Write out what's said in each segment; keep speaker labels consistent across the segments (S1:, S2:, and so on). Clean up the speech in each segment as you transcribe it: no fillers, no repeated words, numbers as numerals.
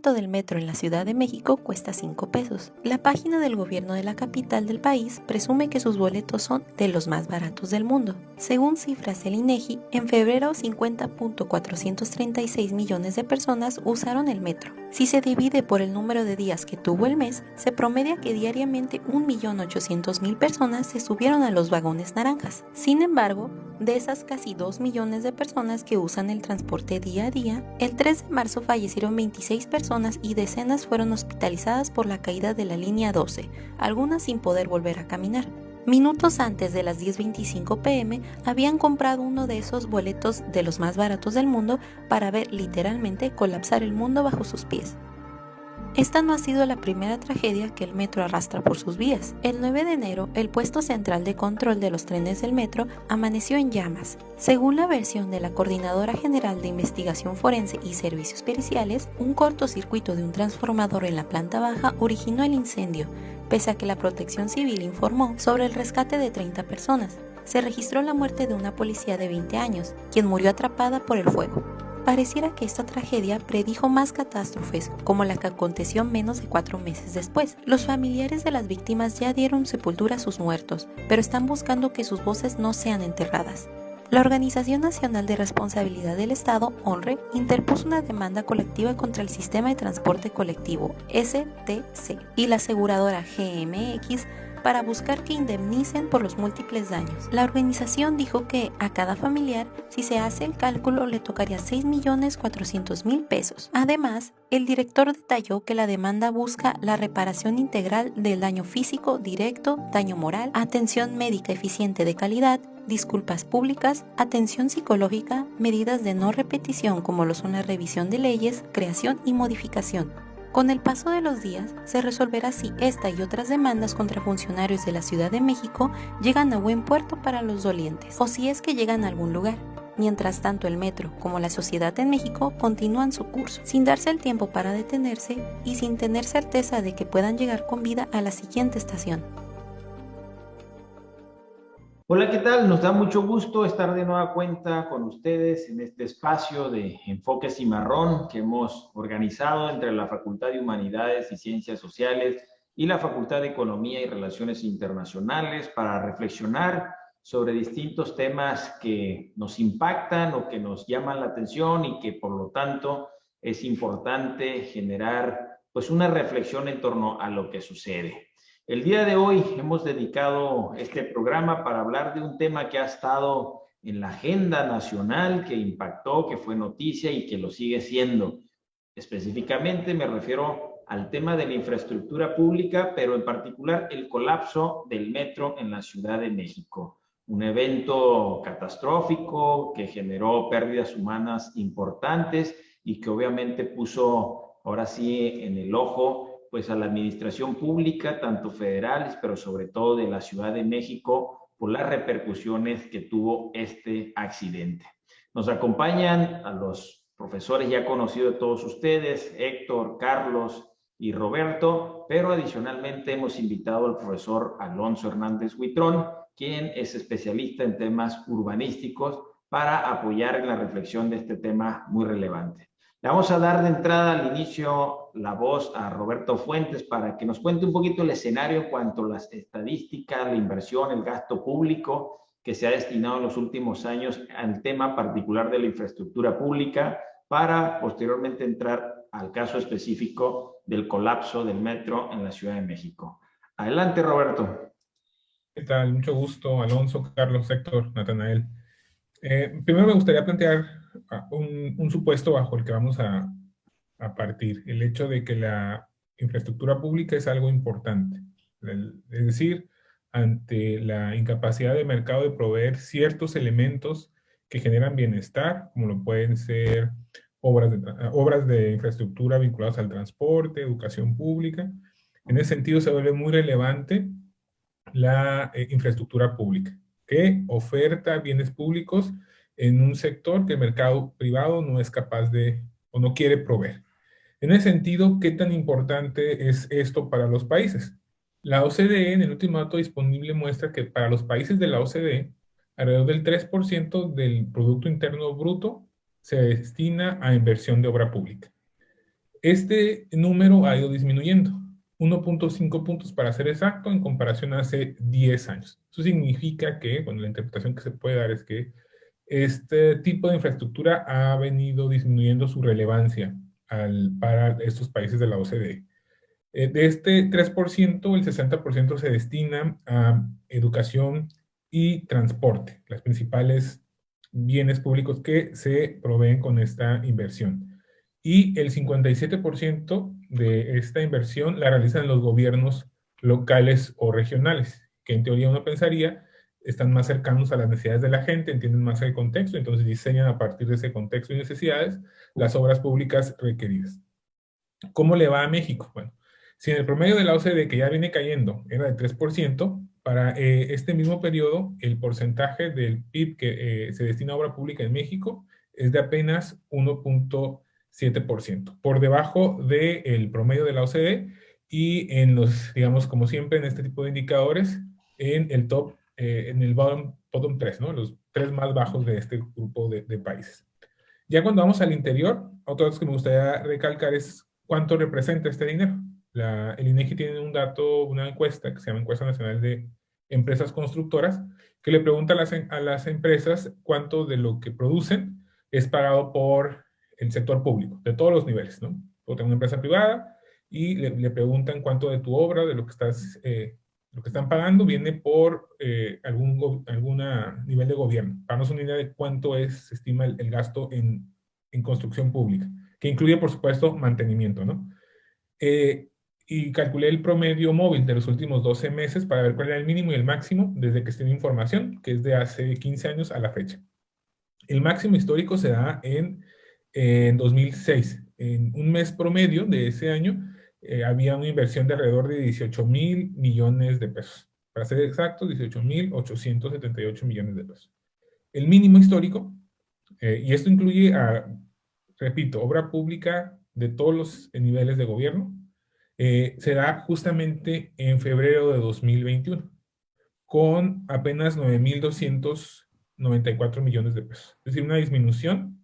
S1: boleto del metro en la Ciudad de México cuesta 5 pesos. La página del gobierno de la capital del país presume que sus boletos son de los más baratos del mundo. Según cifras del INEGI, en febrero 50.436 millones de personas usaron el metro. Si se divide por el número de días que tuvo el mes, se promedia que diariamente 1.800.000 personas se subieron a los vagones naranjas. Sin embargo, de esas casi 2 millones de personas que usan el transporte día a día, el 3 de marzo fallecieron 26 personas y decenas fueron hospitalizadas por la caída de la línea 12, algunas sin poder volver a caminar. Minutos antes de las 10:25 p.m. habían comprado uno de esos boletos de los más baratos del mundo para ver literalmente colapsar el mundo bajo sus pies. Esta no ha sido la primera tragedia que el metro arrastra por sus vías. El 9 de enero, el puesto central de control de los trenes del metro amaneció en llamas. Según la versión de la Coordinadora General de Investigación Forense y Servicios Periciales, un cortocircuito de un transformador en la planta baja originó el incendio, pese a que la Protección Civil informó sobre el rescate de 30 personas. Se registró la muerte de una policía de 20 años, quien murió atrapada por el fuego. Pareciera que esta tragedia predijo más catástrofes, como la que aconteció menos de 4 meses después. Los familiares de las víctimas ya dieron sepultura a sus muertos, pero están buscando que sus voces no sean enterradas. La Organización Nacional de Responsabilidad del Estado, ONRE, interpuso una demanda colectiva contra el Sistema de Transporte Colectivo, STC, y la aseguradora GMX para buscar que indemnicen por los múltiples daños. La organización dijo que a cada familiar, si se hace el cálculo, le tocaría 6.400.000 pesos. Además, el director detalló que la demanda busca la reparación integral del daño físico directo, daño moral, atención médica eficiente de calidad, disculpas públicas, atención psicológica, medidas de no repetición como lo son la revisión de leyes, creación y modificación. Con el paso de los días, se resolverá si esta y otras demandas contra funcionarios de la Ciudad de México llegan a buen puerto para los dolientes, o si es que llegan a algún lugar. Mientras tanto, el metro, como la sociedad en México, continúan su curso, sin darse el tiempo para detenerse y sin tener certeza de que puedan llegar con vida a la siguiente estación.
S2: Hola, ¿qué tal? Nos da mucho gusto estar de nueva cuenta con ustedes en este espacio de Enfoque Cimarrón que hemos organizado entre la Facultad de Humanidades y Ciencias Sociales y la Facultad de Economía y Relaciones Internacionales para reflexionar sobre distintos temas que nos impactan o que nos llaman la atención y que por lo tanto es importante generar pues una reflexión en torno a lo que sucede. El día de hoy hemos dedicado este programa para hablar de un tema que ha estado en la agenda nacional, que impactó, que fue noticia y que lo sigue siendo. Específicamente me refiero al tema de la infraestructura pública, pero en particular el colapso del metro en la Ciudad de México. Un evento catastrófico que generó pérdidas humanas importantes y que obviamente puso ahora sí en el ojo pues a la administración pública, tanto federales, pero sobre todo de la Ciudad de México, por las repercusiones que tuvo este accidente. Nos acompañan a los profesores ya conocidos de todos ustedes, Héctor, Carlos y Roberto, pero adicionalmente hemos invitado al profesor Alonso Hernández Huitrón, quien es especialista en temas urbanísticos, para apoyar en la reflexión de este tema muy relevante. Le vamos a dar de entrada al inicio la voz a Roberto Fuentes para que nos cuente un poquito el escenario en cuanto a las estadísticas, la inversión, el gasto público que se ha destinado en los últimos años al tema particular de la infraestructura pública para posteriormente entrar al caso específico del colapso del metro en la Ciudad de México. Adelante, Roberto.
S3: ¿Qué tal? Mucho gusto, Alonso, Carlos, Héctor, Natanael. Primero me gustaría plantear un supuesto bajo el que vamos a partir, el hecho de que la infraestructura pública es algo importante. Es decir, ante la incapacidad de mercado de proveer ciertos elementos que generan bienestar, como lo pueden ser obras de infraestructura vinculadas al transporte, educación pública, en ese sentido se vuelve muy relevante la infraestructura pública, que oferta bienes públicos en un sector que el mercado privado no es capaz de o no quiere proveer. En ese sentido, ¿qué tan importante es esto para los países? La OCDE, en el último dato disponible, muestra que para los países de la OCDE, alrededor del 3% del Producto Interno Bruto se destina a inversión de obra pública. Este número ha ido disminuyendo, 1.5 puntos para ser exacto, en comparación a hace 10 años. Eso significa que, bueno, la interpretación que se puede dar es que este tipo de infraestructura ha venido disminuyendo su relevancia para estos países de la OCDE. De este 3%, el 60% se destina a educación y transporte, las principales bienes públicos que se proveen con esta inversión. Y el 57% de esta inversión la realizan los gobiernos locales o regionales, que en teoría uno pensaría están más cercanos a las necesidades de la gente, entienden más el contexto, entonces diseñan a partir de ese contexto y necesidades las obras públicas requeridas. ¿Cómo le va a México? Bueno, si en el promedio de la OCDE, que ya viene cayendo, era de 3%, para este mismo periodo, el porcentaje del PIB que se destina a obra pública en México es de apenas 1.7%, por debajo del promedio de la OCDE y en los, digamos, como siempre en este tipo de indicadores, en el top, en el bottom 3, ¿no? Los tres más bajos de este grupo de países. Ya cuando vamos al interior, otra cosa que me gustaría recalcar es cuánto representa este dinero. El INEGI tiene un dato, una encuesta que se llama Encuesta Nacional de Empresas Constructoras, que le pregunta a las empresas cuánto de lo que producen es pagado por el sector público, de todos los niveles, ¿no? O tengo una empresa privada y le preguntan cuánto de tu obra, de lo que lo que están pagando, viene por algún nivel de gobierno. Para darnos una idea de cuánto se estima el gasto en construcción pública, que incluye, por supuesto, mantenimiento, ¿no? Y calculé el promedio móvil de los últimos 12 meses para ver cuál era el mínimo y el máximo desde que esté en información, que es de hace 15 años a la fecha. El máximo histórico se da en 2006. En un mes promedio de ese año había una inversión de alrededor de 18,000 millones de pesos. Para ser exactos, 18,878 millones de pesos. El mínimo histórico, y esto incluye, repito, obra pública de todos los niveles de gobierno, será justamente en febrero de 2021, con apenas 9,294 millones de pesos. Es decir, una disminución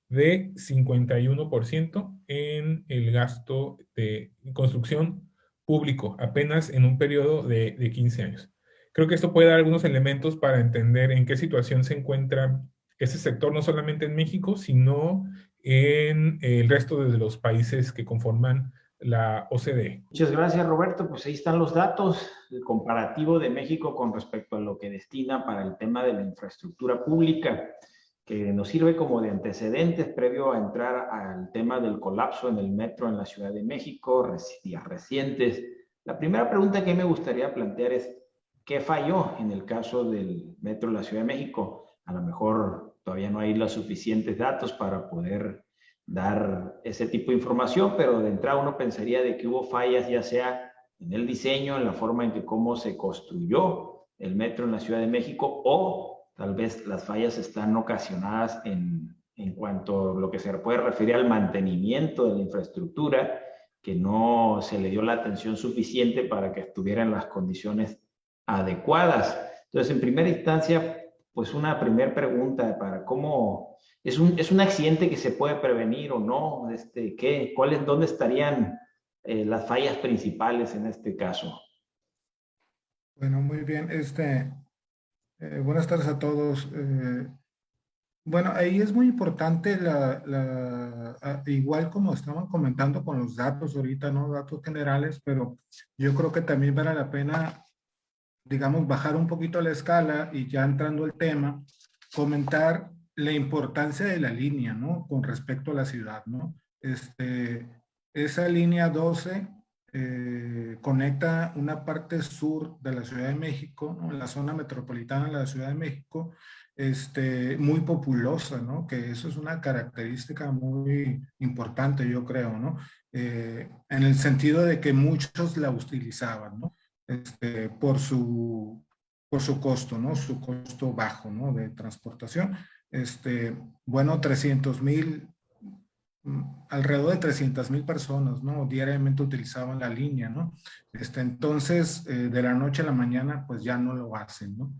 S3: de 51% en el gasto de construcción público, apenas en un periodo de 15 años. Creo que esto puede dar algunos elementos para entender en qué situación se encuentra ese sector, no solamente en México, sino en el resto de los países que conforman la OCDE.
S2: Muchas gracias, Roberto. Pues ahí están los datos, el comparativo de México con respecto a lo que destina para el tema de la infraestructura pública, que nos sirve como de antecedentes previo a entrar al tema del colapso en el metro en la Ciudad de México, días recientes. La primera pregunta que me gustaría plantear es, ¿qué falló en el caso del metro en la Ciudad de México? A lo mejor todavía no hay los suficientes datos para poder dar ese tipo de información, pero de entrada uno pensaría de que hubo fallas ya sea en el diseño, en la forma en que cómo se construyó el metro en la Ciudad de México, o tal vez las fallas están ocasionadas en cuanto a lo que se puede referir al mantenimiento de la infraestructura, que no se le dio la atención suficiente para que estuviera en las condiciones adecuadas. Entonces, en primera instancia, pues una primera pregunta para cómo es un accidente que se puede prevenir o no, ¿dónde estarían las fallas principales en este caso?
S4: Bueno, muy bien. Buenas tardes a todos. Bueno, ahí es muy importante igual como estaban comentando con los datos ahorita, ¿no? Datos generales, pero yo creo que también vale la pena, digamos, bajar un poquito la escala y ya entrando al tema, comentar la importancia de la línea, ¿no? Con respecto a la ciudad, ¿no? Esa línea 12 conecta una parte sur de la Ciudad de México, ¿no? En la zona metropolitana de la Ciudad de México, muy populosa, ¿no? Que eso es una característica muy importante, yo creo, ¿no? En el sentido de que muchos la utilizaban, ¿no? Por su costo, ¿no? Su costo bajo, ¿no? De transportación. Bueno, 300,000, alrededor de 300,000 personas, ¿no? Diariamente utilizaban la línea, ¿no? Entonces, de la noche a la mañana, pues ya no lo hacen, ¿no?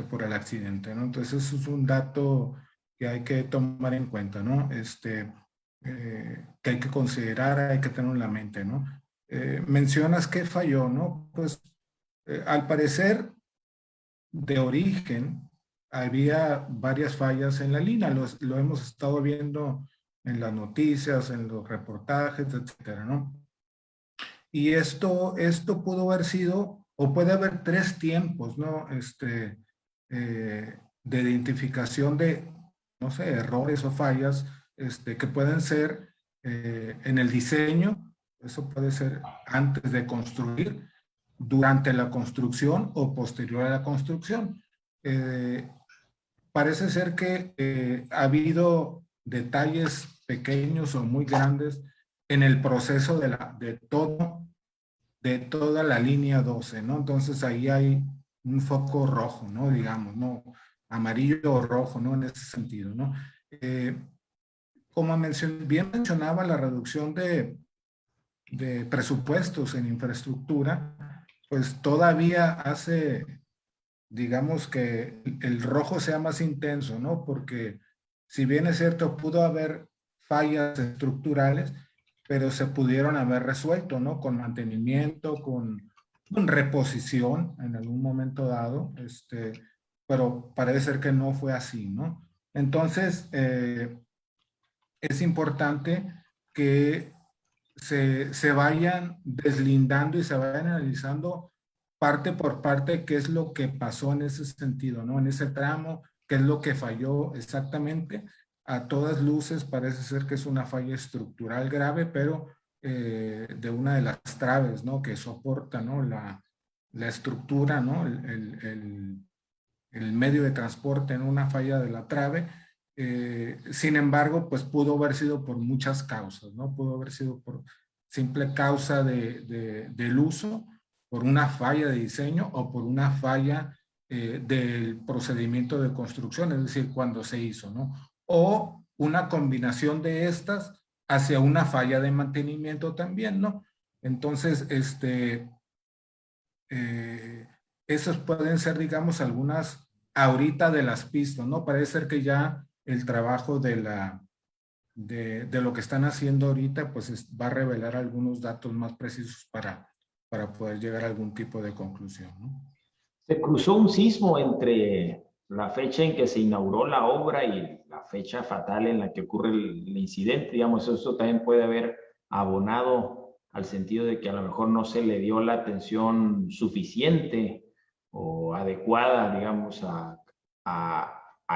S4: Por el accidente, ¿no? Entonces, eso es un dato que hay que tomar en cuenta, ¿no? que hay que considerar, hay que tener en la mente, ¿no? Mencionas que falló, ¿no? Pues al parecer, de origen, había varias fallas en la línea, lo hemos estado viendo en las noticias, en los reportajes, etcétera, ¿no? Y esto pudo haber sido, o puede haber tres tiempos, ¿no? De identificación de, no sé, errores o fallas que pueden ser en el diseño, eso puede ser antes de construir, durante la construcción o posterior a la construcción. Eh, Parece ser que ha habido detalles pequeños o muy grandes en el proceso de toda la línea 12, ¿no? Entonces ahí hay un foco rojo, ¿no? Digamos, ¿no? Amarillo o rojo, ¿no? En ese sentido, ¿no? Eh, Como bien mencionaba, la reducción de presupuestos en infraestructura, pues todavía hace, digamos, que el rojo sea más intenso, ¿no? Porque si bien es cierto, pudo haber fallas estructurales, pero se pudieron haber resuelto, ¿no? Con mantenimiento, con reposición en algún momento dado, pero parece ser que no fue así, ¿no? Entonces, es importante que se vayan deslindando y se vayan analizando parte por parte qué es lo que pasó en ese sentido, ¿no? En ese tramo, qué es lo que falló exactamente. A todas luces parece ser que es una falla estructural grave, pero de una de las traves, ¿no? Que soporta, ¿no? La estructura, ¿no? El medio de transporte en una falla de la trave. Sin embargo, pues pudo haber sido por muchas causas, ¿no? Pudo haber sido por simple causa del uso, por una falla de diseño o por una falla del procedimiento de construcción, es decir, cuando se hizo, ¿no? O una combinación de estas hacia una falla de mantenimiento también, ¿no? Entonces, eh, esos pueden ser, digamos, algunas ahorita de las pistas, ¿no? Parece ser que ya el trabajo de lo que están haciendo ahorita, pues va a revelar algunos datos más precisos para poder llegar a algún tipo de conclusión, ¿no?
S2: Se cruzó un sismo entre la fecha en que se inauguró la obra y la fecha fatal en la que ocurre el incidente. Digamos, eso también puede haber abonado al sentido de que a lo mejor no se le dio la atención suficiente o adecuada, digamos, a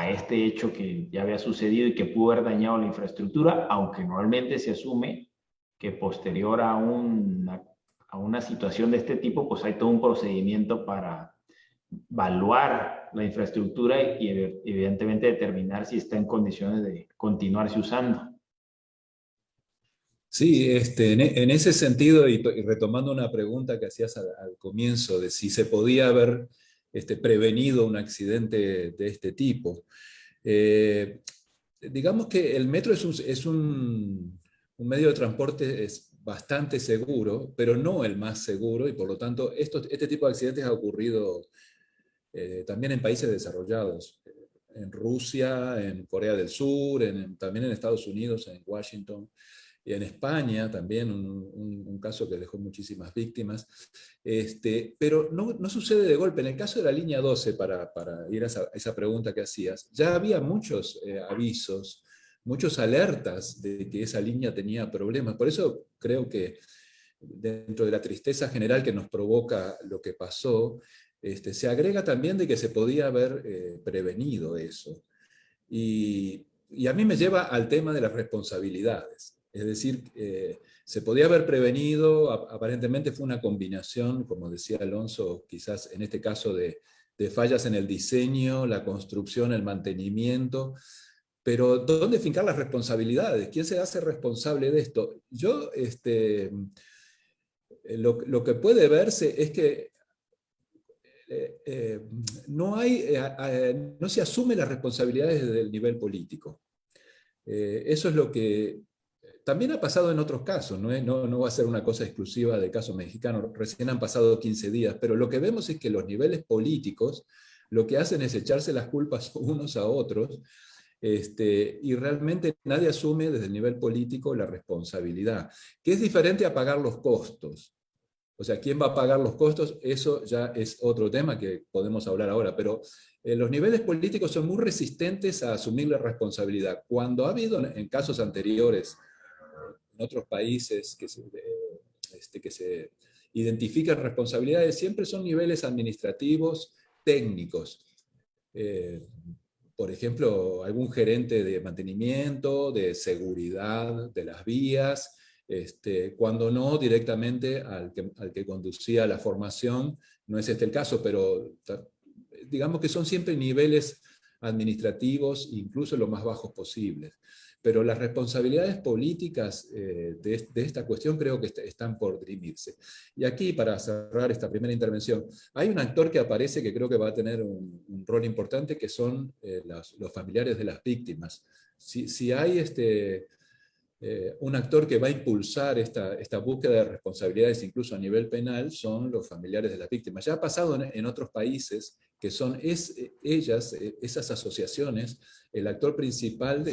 S2: este hecho que ya había sucedido y que pudo haber dañado la infraestructura, aunque normalmente se asume que posterior a una situación de este tipo, pues hay todo un procedimiento para evaluar la infraestructura y evidentemente determinar si está en condiciones de continuarse usando.
S5: Sí, en ese sentido, y retomando una pregunta que hacías al comienzo, de si se podía haber prevenido un accidente de este tipo. Digamos que el metro un medio de transporte es bastante seguro, pero no el más seguro, y por lo tanto este tipo de accidentes ha ocurrido también en países desarrollados, en Rusia, en Corea del Sur, también en Estados Unidos, en Washington, y en España también un caso que dejó muchísimas víctimas. Pero no sucede de golpe. En el caso de la línea 12, para ir a esa pregunta que hacías, ya había muchos avisos, muchos alertas de que esa línea tenía problemas. Por eso creo que dentro de la tristeza general que nos provoca lo que pasó, se agrega también de que se podía haber prevenido eso. Y a mí me lleva al tema de las responsabilidades. Es decir, se podía haber prevenido, aparentemente fue una combinación, como decía Alonso, quizás en este caso de fallas en el diseño, la construcción, el mantenimiento, pero ¿dónde fincar las responsabilidades? ¿Quién se hace responsable de esto? Yo, lo que puede verse es que no se asumen las responsabilidades desde el nivel político. Eso es lo que también ha pasado en otros casos, no va a ser una cosa exclusiva del caso mexicano, recién han pasado 15 días, pero lo que vemos es que los niveles políticos lo que hacen es echarse las culpas unos a otros, Y realmente nadie asume desde el nivel político la responsabilidad, que es diferente a pagar los costos. O sea, ¿quién va a pagar los costos? Eso ya es otro tema que podemos hablar ahora, pero los niveles políticos son muy resistentes a asumir la responsabilidad. Cuando ha habido en casos anteriores, en otros países que se identifican responsabilidades, siempre son niveles administrativos, técnicos. Por ejemplo, algún gerente de mantenimiento, de seguridad de las vías, cuando no directamente al que conducía la formación. No es este el caso, pero digamos que son siempre niveles administrativos, incluso los más bajos posibles. Pero las responsabilidades políticas de esta cuestión creo que están por dirimirse. Y aquí, para cerrar esta primera intervención, hay un actor que aparece que creo que va a tener un rol importante, que son los familiares de las víctimas. Si hay un actor que va a impulsar esta búsqueda de responsabilidades, incluso a nivel penal, son los familiares de las víctimas. Ya ha pasado en otros países que son esas asociaciones, el actor principal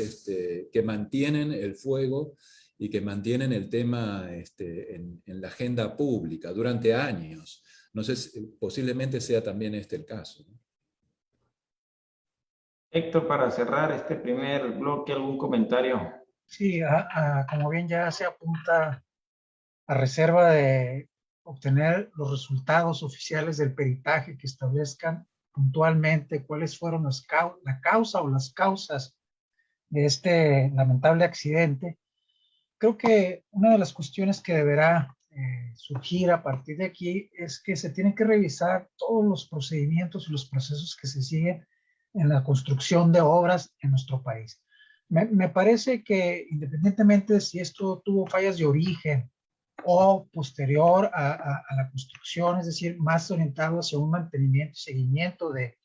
S5: que mantienen el fuego y que mantienen el tema en la agenda pública durante años. No sé, posiblemente sea también el caso, ¿no?
S2: Héctor, para cerrar este primer bloque, ¿algún comentario?
S6: Sí, como bien ya se apunta, a reserva de obtener los resultados oficiales del peritaje que establezcan puntualmente cuáles fueron la causa o las causas de este lamentable accidente. Creo que una de las cuestiones que deberá surgir a partir de aquí es que se tienen que revisar todos los procedimientos y los procesos que se siguen en la construcción de obras en nuestro país. Me parece que independientemente de si esto tuvo fallas de origen o posterior a la construcción, es decir, más orientado hacia un mantenimiento y seguimiento de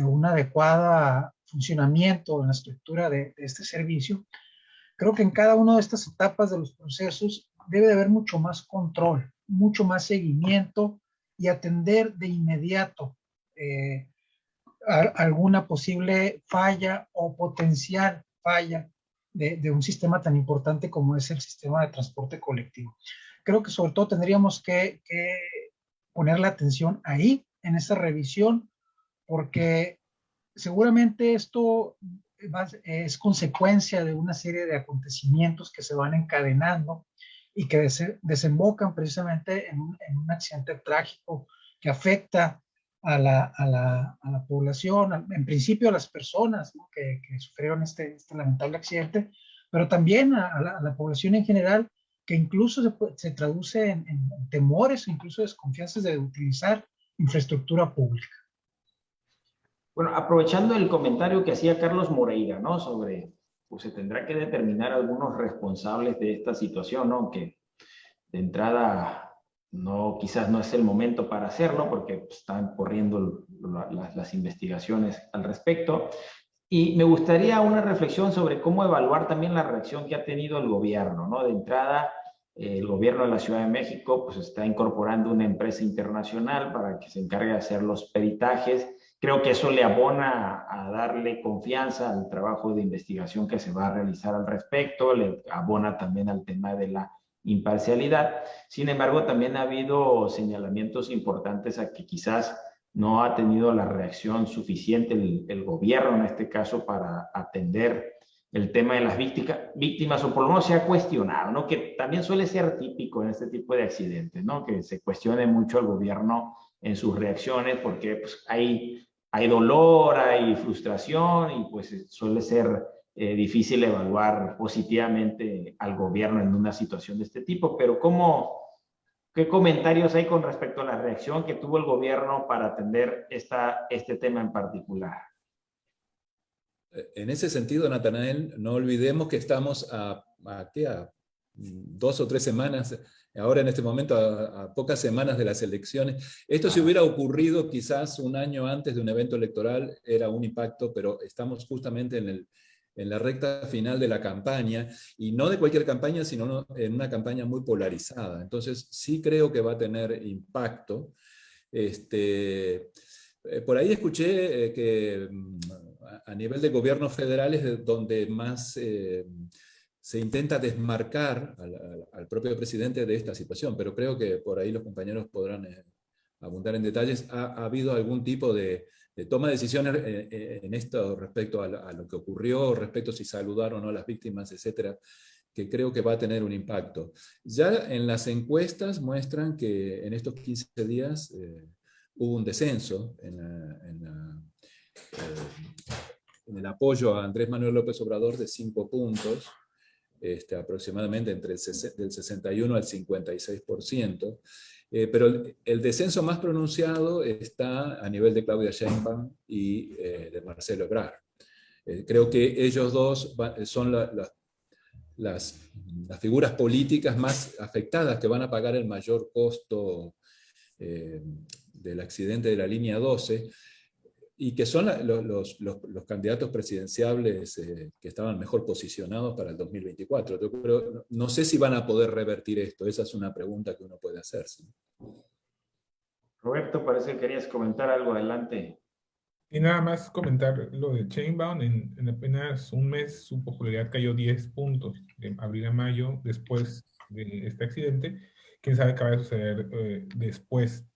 S6: un adecuado funcionamiento en la estructura de este servicio, creo que en cada una de estas etapas de los procesos debe de haber mucho más control, mucho más seguimiento y atender de inmediato alguna posible falla o potencial falla de un sistema tan importante como es el sistema de transporte colectivo. Creo que sobre todo tendríamos que poner la atención ahí, en esa revisión, porque seguramente esto es consecuencia de una serie de acontecimientos que se van encadenando y que desembocan precisamente en un accidente trágico que afecta a la población, en principio a las personas, ¿no?, que sufrieron este lamentable accidente, pero también a la población en general, que incluso se traduce en temores o incluso desconfianzas de utilizar infraestructura pública.
S2: Bueno, aprovechando el comentario que hacía Carlos Moreira, ¿no? Sobre, pues se tendrá que determinar algunos responsables de esta situación, ¿no? Que de entrada quizás no es el momento para hacerlo porque están corriendo las investigaciones al respecto. Y me gustaría una reflexión sobre cómo evaluar también la reacción que ha tenido el gobierno, ¿no? De entrada, el gobierno de la Ciudad de México pues está incorporando una empresa internacional para que se encargue de hacer los peritajes. Creo que eso le abona a darle confianza al trabajo de investigación que se va a realizar al respecto, le abona también al tema de la imparcialidad. Sin embargo, también ha habido señalamientos importantes a que quizás no ha tenido la reacción suficiente el gobierno en este caso para atender el tema de las víctimas, o por lo menos se ha cuestionado, ¿no? Que también suele ser típico en este tipo de accidentes, ¿no? Que se cuestione mucho al gobierno en sus reacciones porque pues, hay dolor, hay frustración y pues suele ser difícil evaluar positivamente al gobierno en una situación de este tipo. Pero ¿qué comentarios hay con respecto a la reacción que tuvo el gobierno para atender este tema en particular?
S5: En ese sentido, Natanael, no olvidemos que estamos a 2 o 3 semanas, ahora en este momento a pocas semanas de las elecciones. Esto si hubiera ocurrido quizás un año antes de un evento electoral, era un impacto, pero estamos justamente en la recta final de la campaña, y no de cualquier campaña, sino en una campaña muy polarizada. Entonces sí creo que va a tener impacto. Por ahí escuché que a nivel de gobiernos federales donde más se intenta desmarcar al propio presidente de esta situación, pero creo que por ahí los compañeros podrán abundar en detalles. ¿Ha habido algún tipo de toma de decisiones en esto respecto a lo que ocurrió, respecto a si saludar o no a las víctimas, etcétera, que creo que va a tener un impacto? Ya en las encuestas muestran que en estos 15 días hubo un descenso en el apoyo a Andrés Manuel López Obrador de 5 puntos, aproximadamente entre del 61 al 56%, pero el descenso más pronunciado está a nivel de Claudia Sheinbaum y de Marcelo Ebrard. Creo que ellos dos son las figuras políticas más afectadas, que van a pagar el mayor costo del accidente de la línea 12, y que son los candidatos presidenciables que estaban mejor posicionados para el 2024. Yo creo, no sé si van a poder revertir esto, esa es una pregunta que uno puede hacerse.
S2: Roberto, parece que querías comentar algo, adelante.
S3: Y nada más comentar lo de Sheinbaum, en apenas un mes su popularidad cayó 10 puntos, de abril a mayo, después de este accidente. Quién sabe qué va a suceder después.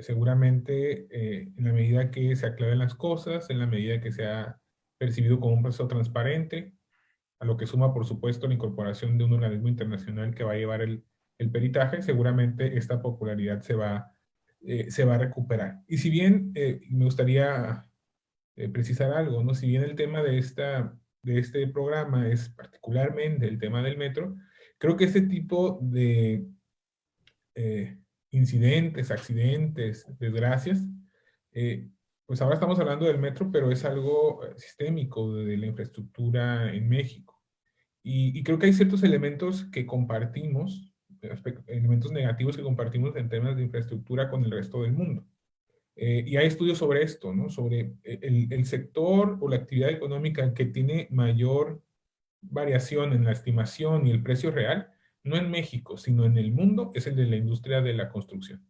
S3: Seguramente en la medida que se aclaren las cosas, en la medida que sea percibido como un proceso transparente, a lo que suma, por supuesto, la incorporación de un organismo internacional que va a llevar el peritaje, seguramente esta popularidad se va a recuperar. Y si bien me gustaría precisar algo, ¿no? Si bien el tema de este programa es particularmente el tema del metro, creo que este tipo de incidentes, accidentes, desgracias, pues ahora estamos hablando del metro, pero es algo sistémico de la infraestructura en México. Y creo que hay ciertos elementos que compartimos, elementos negativos que compartimos en temas de infraestructura con el resto del mundo. Y hay estudios sobre esto, ¿no? Sobre el sector o la actividad económica que tiene mayor variación en la estimación y el precio real, no en México, sino en el mundo, es el de la industria de la construcción.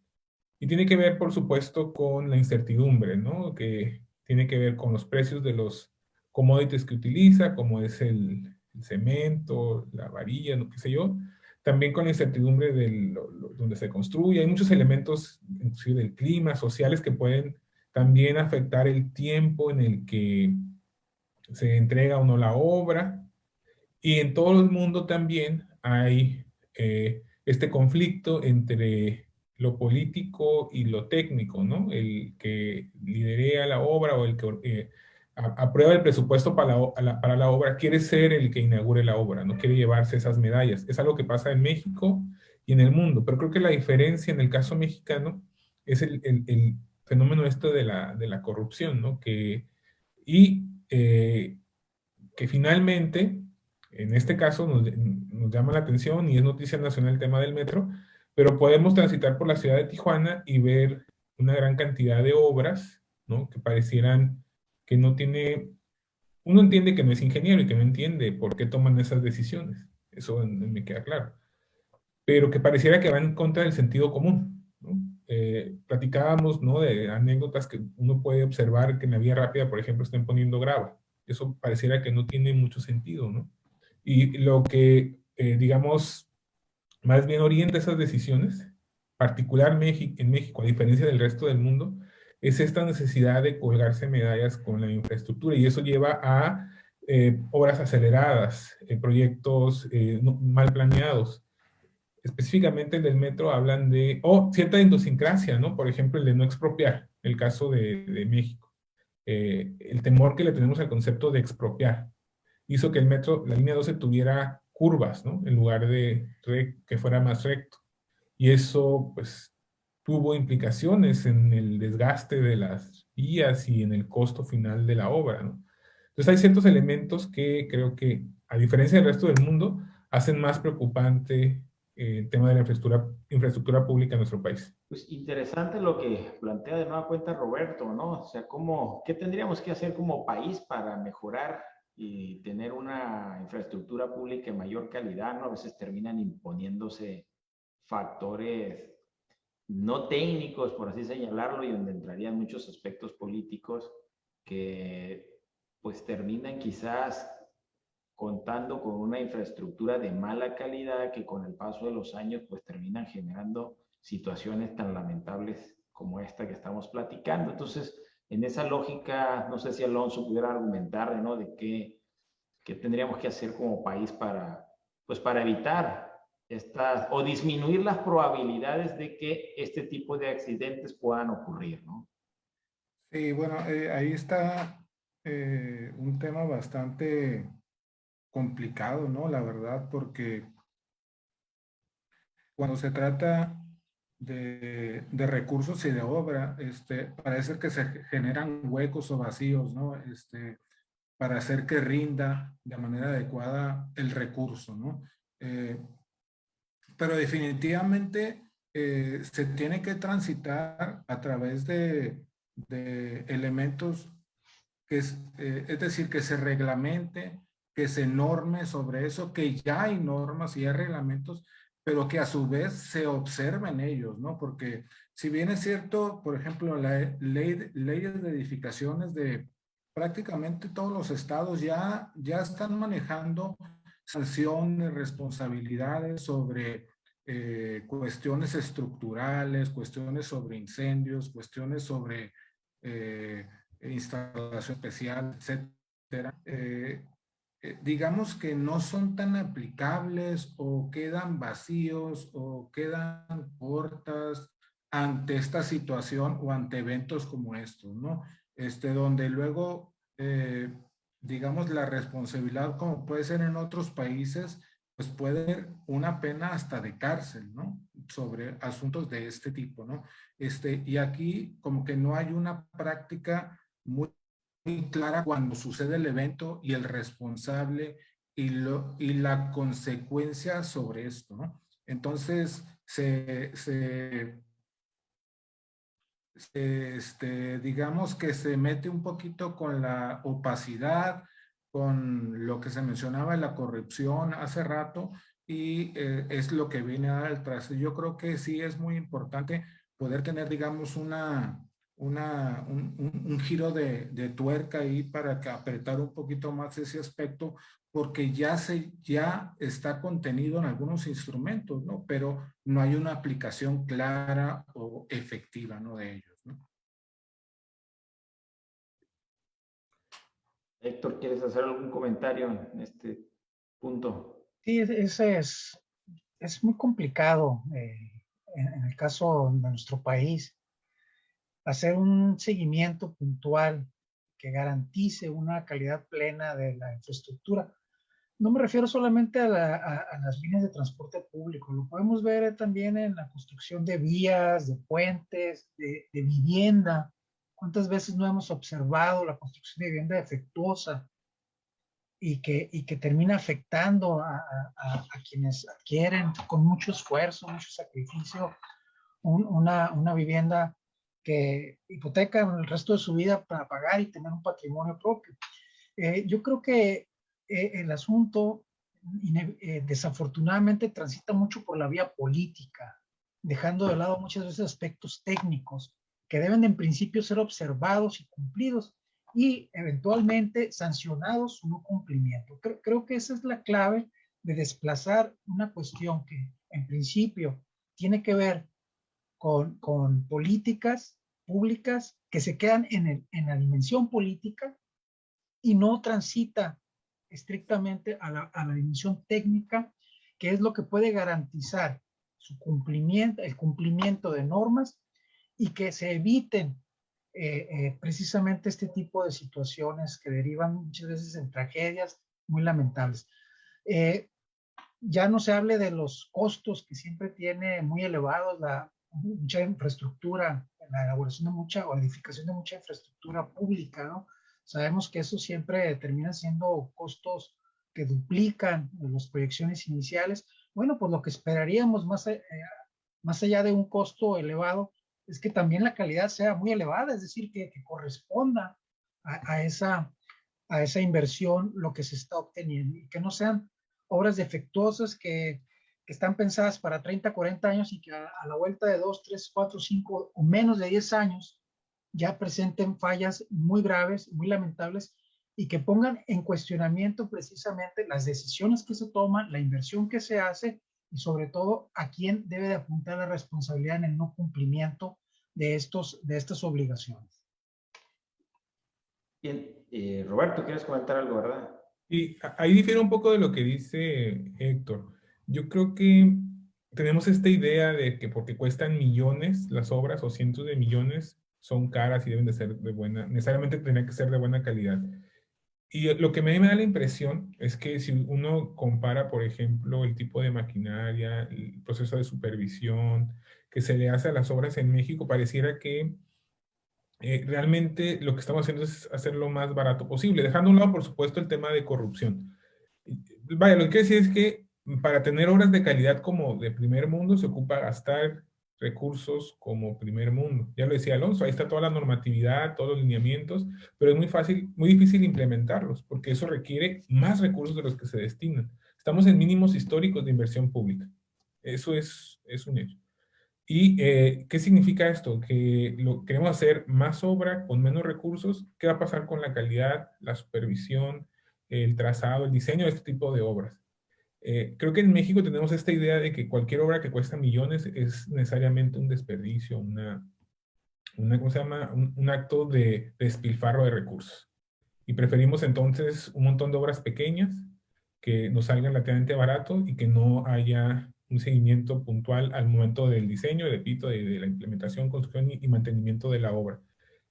S3: Y tiene que ver, por supuesto, con la incertidumbre, ¿no? Que tiene que ver con los precios de los commodities que utiliza, como es el cemento, la varilla, no qué sé yo. También con la incertidumbre de donde se construye. Hay muchos elementos, inclusive del clima, sociales, que pueden también afectar el tiempo en el que se entrega o no la obra. Y en todo el mundo también hay este conflicto entre lo político y lo técnico, ¿no? El que liderea la obra o el que aprueba el presupuesto para la obra quiere ser el que inaugure la obra, no quiere llevarse esas medallas. Es algo que pasa en México y en el mundo, pero creo que la diferencia en el caso mexicano es el fenómeno este de la corrupción, ¿no? Y que finalmente, en este caso, nos llama la atención y es noticia nacional el tema del metro, pero podemos transitar por la ciudad de Tijuana y ver una gran cantidad de obras, ¿no? Que parecieran que no tiene, uno entiende que no es ingeniero y que no entiende por qué toman esas decisiones, eso me queda claro, pero que pareciera que van en contra del sentido común, ¿no? Platicábamos, ¿no? De anécdotas que uno puede observar que en la vía rápida, por ejemplo, estén poniendo grava. Eso pareciera que no tiene mucho sentido, ¿no? Y lo que, digamos, más bien orienta esas decisiones, particularmente en México, a diferencia del resto del mundo, es esta necesidad de colgarse medallas con la infraestructura y eso lleva a obras aceleradas, proyectos mal planeados. Específicamente el del metro hablan de, cierta idiosincrasia, ¿no? Por ejemplo, el de no expropiar, el caso de México. El temor que le tenemos al concepto de expropiar hizo que el metro, la línea 12 tuviera curvas, ¿no? En lugar de que fuera más recto. Y eso, pues, tuvo implicaciones en el desgaste de las vías y en el costo final de la obra, ¿no? Entonces hay ciertos elementos que creo que, a diferencia del resto del mundo, hacen más preocupante el tema de la infraestructura pública en nuestro país.
S2: Pues interesante lo que plantea de nueva cuenta Roberto, ¿no? O sea, ¿qué tendríamos que hacer como país para mejorar y tener una infraestructura pública de mayor calidad, ¿no? A veces terminan imponiéndose factores no técnicos, por así señalarlo, y donde entrarían muchos aspectos políticos que pues terminan quizás contando con una infraestructura de mala calidad que con el paso de los años pues terminan generando situaciones tan lamentables como esta que estamos platicando. Entonces, en esa lógica, no sé si Alonso pudiera argumentar, ¿no? De qué tendríamos que hacer como país para, pues para evitar estas o disminuir las probabilidades de que este tipo de accidentes puedan ocurrir, ¿no?
S4: Sí, bueno, ahí está un tema bastante complicado, ¿no? La verdad, porque cuando se trata de recursos y de obra, parece que se generan huecos o vacíos, ¿no? Para hacer que rinda de manera adecuada el recurso, ¿no? Eh, pero definitivamente se tiene que transitar a través de elementos es decir, que se reglamente, que se norme sobre eso, que ya hay normas y hay reglamentos, pero que a su vez se observen ellos, ¿no? Porque si bien es cierto, por ejemplo, leyes de edificaciones de prácticamente todos los estados ya están manejando sanciones, responsabilidades sobre cuestiones estructurales, cuestiones sobre incendios, cuestiones sobre instalación especial, etcétera. Digamos que no son tan aplicables o quedan vacíos o quedan cortas ante esta situación o ante eventos como estos, ¿no? Donde luego, digamos, la responsabilidad, como puede ser en otros países, pues puede ser una pena hasta de cárcel, ¿no? Sobre asuntos de este tipo, ¿no? Y aquí como que no hay una práctica muy clara cuando sucede el evento y el responsable y la consecuencia sobre esto, ¿no? Entonces, digamos que se mete un poquito con la opacidad, con lo que se mencionaba de la corrupción hace rato, y es lo que viene a dar el traste. Yo creo que sí es muy importante poder tener, digamos, un giro de tuerca ahí para que apretar un poquito más ese aspecto, porque ya está contenido en algunos instrumentos, ¿no? Pero no hay una aplicación clara o efectiva, ¿no? De ellos, ¿no?
S2: Héctor, ¿quieres hacer algún comentario en este punto?
S6: Sí, ese es muy complicado en el caso de nuestro país hacer un seguimiento puntual que garantice una calidad plena de la infraestructura. No me refiero solamente a las líneas de transporte público, lo podemos ver también en la construcción de vías, de puentes, de vivienda. ¿Cuántas veces no hemos observado la construcción de vivienda defectuosa y que termina afectando a quienes adquieren con mucho esfuerzo, mucho sacrificio una vivienda que hipotecan el resto de su vida para pagar y tener un patrimonio propio? Yo creo que el asunto desafortunadamente transita mucho por la vía política, dejando de lado muchas veces aspectos técnicos que deben en principio ser observados y cumplidos y eventualmente sancionados su no cumplimiento. Creo que esa es la clave de desplazar una cuestión que en principio tiene que ver con políticas públicas que se quedan en la dimensión política y no transita estrictamente a la dimensión técnica, que es lo que puede garantizar su cumplimiento, el cumplimiento de normas y que se eviten precisamente este tipo de situaciones que derivan muchas veces en tragedias muy lamentables. Ya no se hable de los costos que siempre tiene muy elevados mucha infraestructura, la elaboración de mucha o edificación de mucha infraestructura pública, ¿no? Sabemos que eso siempre termina siendo costos que duplican las proyecciones iniciales. Bueno, pues lo que esperaríamos más allá de un costo elevado es que también la calidad sea muy elevada, es decir, que corresponda a esa inversión lo que se está obteniendo y que no sean obras defectuosas que están pensadas para 30, 40 años y que a la vuelta de 2, 3, 4, 5 o menos de 10 años ya presenten fallas muy graves, muy lamentables y que pongan en cuestionamiento precisamente las decisiones que se toman, la inversión que se hace y sobre todo a quién debe de apuntar la responsabilidad en el no cumplimiento de estas obligaciones.
S2: Bien, Roberto, ¿quieres comentar algo, verdad?
S3: Y ahí difiere un poco de lo que dice Héctor. Yo creo que tenemos esta idea de que porque cuestan millones las obras o cientos de millones son caras y deben de ser de buena, necesariamente tendrían que ser de buena calidad. Y lo que me da la impresión es que si uno compara, por ejemplo, el tipo de maquinaria, el proceso de supervisión que se le hace a las obras en México, pareciera que realmente lo que estamos haciendo es hacer lo más barato posible, dejando a un lado, por supuesto, el tema de corrupción. Vaya, lo que quiero decir es que para tener obras de calidad como de primer mundo se ocupa gastar recursos como primer mundo. Ya lo decía Alonso, ahí está toda la normatividad, todos los lineamientos, pero es muy fácil, muy difícil implementarlos, porque eso requiere más recursos de los que se destinan. Estamos en mínimos históricos de inversión pública. Eso es un hecho. ¿Y qué significa esto? Que lo queremos hacer más obra con menos recursos. ¿Qué va a pasar con la calidad, la supervisión, el trazado, el diseño de este tipo de obras? Creo que en México tenemos esta idea de que cualquier obra que cuesta millones es necesariamente un desperdicio, ¿cómo se llama? Un acto de despilfarro de recursos. Y preferimos entonces un montón de obras pequeñas que nos salgan relativamente barato y que no haya un seguimiento puntual al momento del diseño, repito, de la implementación, construcción y mantenimiento de la obra.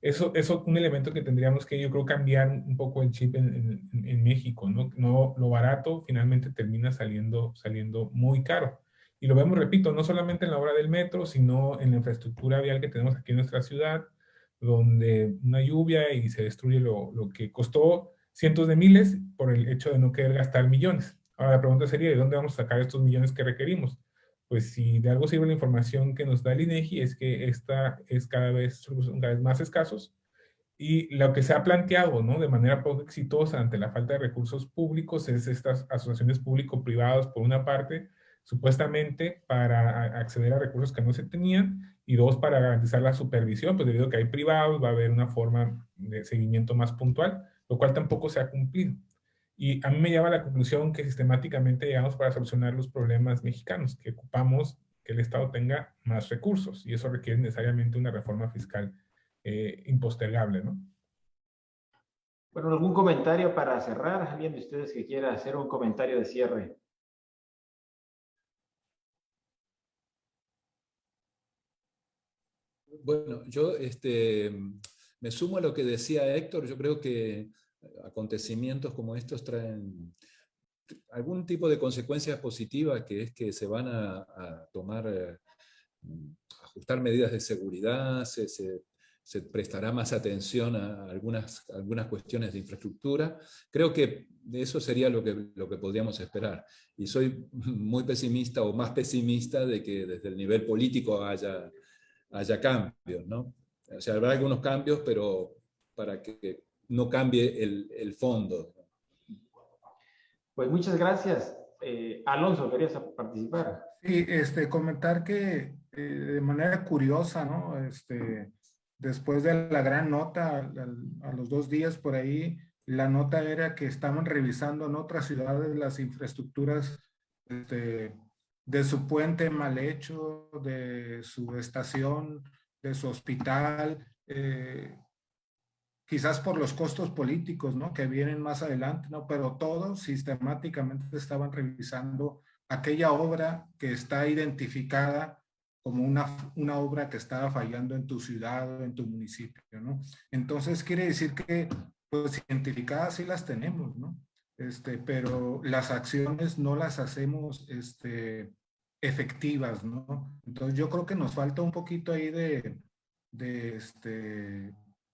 S3: Eso es un elemento que tendríamos que, yo creo, cambiar un poco el chip en México, ¿no? No, lo barato finalmente termina saliendo muy caro. Y lo vemos, repito, no solamente en la obra del metro, sino en la infraestructura vial que tenemos aquí en nuestra ciudad, donde una lluvia y se destruye lo que costó cientos de miles por el hecho de no querer gastar millones. Ahora la pregunta sería, ¿de dónde vamos a sacar estos millones que requerimos? Pues si de algo sirve la información que nos da el INEGI es que esta es cada vez más escasos y lo que se ha planteado, ¿no? De manera poco exitosa ante la falta de recursos públicos es estas asociaciones público-privadas, por una parte, supuestamente para acceder a recursos que no se tenían, y dos, para garantizar la supervisión, pues debido a que hay privados, va a haber una forma de seguimiento más puntual, lo cual tampoco se ha cumplido. Y a mí me lleva a la conclusión que sistemáticamente llegamos para solucionar los problemas mexicanos, que ocupamos que el Estado tenga más recursos, y eso requiere necesariamente una reforma fiscal impostergable, ¿no?
S2: Bueno, ¿algún comentario para cerrar? ¿Alguien de ustedes que quiera hacer un comentario de cierre?
S5: Bueno, yo me sumo a lo que decía Héctor. Yo creo que acontecimientos como estos traen algún tipo de consecuencias positivas, que es que se van a tomar, ajustar medidas de seguridad, se prestará más atención a algunas cuestiones de infraestructura. Creo que eso sería lo que podríamos esperar. Y soy muy pesimista o más pesimista de que desde el nivel político haya cambios, ¿no? O sea, habrá algunos cambios, pero para que no cambie el fondo.
S2: Pues muchas gracias. Alonso, ¿querías participar?
S4: Sí, comentar que de manera curiosa, ¿no? Después de la gran nota, a los 2 días por ahí, la nota era que estaban revisando en otras ciudades las infraestructuras de su puente mal hecho, de su estación, de su hospital, quizás por los costos políticos, ¿no? Que vienen más adelante, ¿no? Pero todos sistemáticamente estaban revisando aquella obra que está identificada como una obra que estaba fallando en tu ciudad o en tu municipio, ¿no? Entonces quiere decir que, pues, identificadas sí las tenemos, ¿no? Pero las acciones no las hacemos, efectivas, ¿no? Entonces yo creo que nos falta un poquito ahí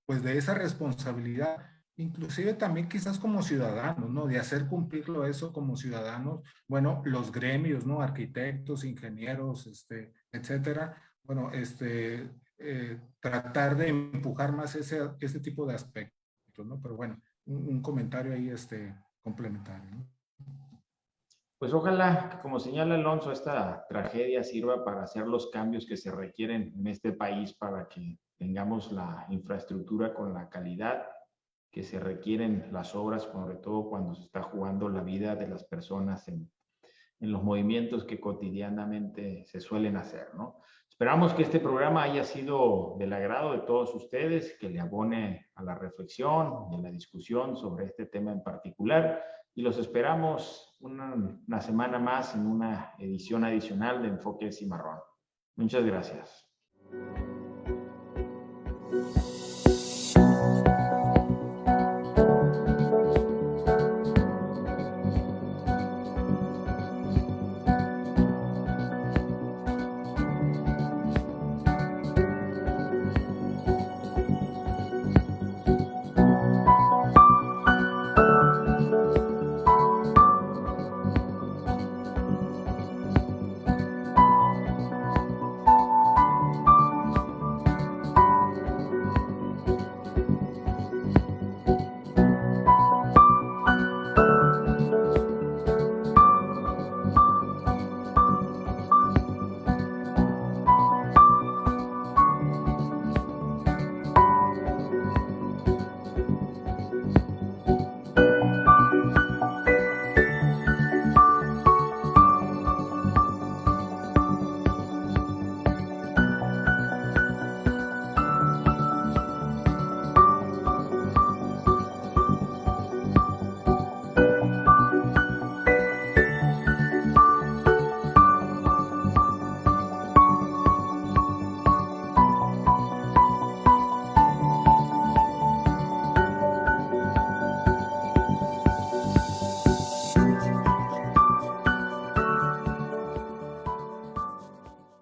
S4: pues de esa responsabilidad, inclusive también quizás como ciudadanos, ¿no? De hacer cumplirlo eso como ciudadanos, bueno, los gremios, ¿no? Arquitectos, ingenieros, etcétera, bueno, tratar de empujar más ese tipo de aspectos, ¿no? Pero bueno, un comentario ahí, complementario, ¿no?
S2: Pues ojalá, como señala Alonso, esta tragedia sirva para hacer los cambios que se requieren en este país para que tengamos la infraestructura con la calidad que se requieren las obras, sobre todo cuando se está jugando la vida de las personas en los movimientos que cotidianamente se suelen hacer, ¿no? Esperamos que este programa haya sido del agrado de todos ustedes, que le abone a la reflexión y a la discusión sobre este tema en particular, y los esperamos una semana más en una edición adicional de Enfoque Cimarrón. Muchas gracias.